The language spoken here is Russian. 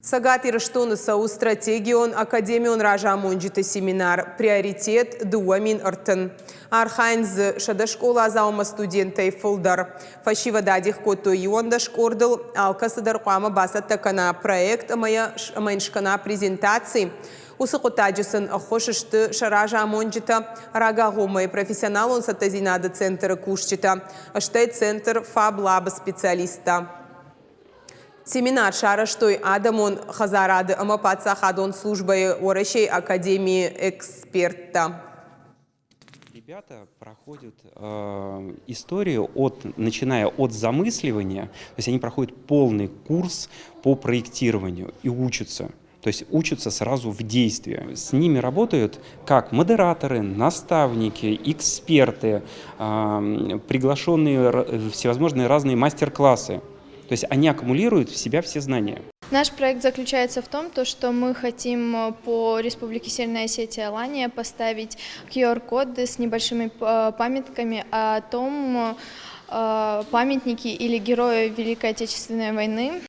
Сагат Ирыштоны Сау стратегион Академион Ражамонджиты семинар «Приоритет дуамин артын». Архайнз шада школа заума студентай фулдар. Фашива дадих кото ионда шкордыл, алкасыдар қуама баса такана проект майншкана презентации. Усықотаджысын хошышты шаража амонджита рагагомай профессионал он сатазинады центра кушчита. Аштай центр фаб-лаба специалиста. Семинар шараштой адамон хазарады амапаца хадон службой оращей академии эксперта. Ребята проходят историю, начиная от замысливания, то есть они проходят полный курс по проектированию и учатся. То есть учатся сразу в действии. С ними работают как модераторы, наставники, эксперты, приглашенные всевозможные разные мастер-классы. То есть они аккумулируют в себя все знания. Наш проект заключается в том, что мы хотим по Республике Северная Осетия Алания поставить QR-коды с небольшими памятками о том, памятники или герои Великой Отечественной войны.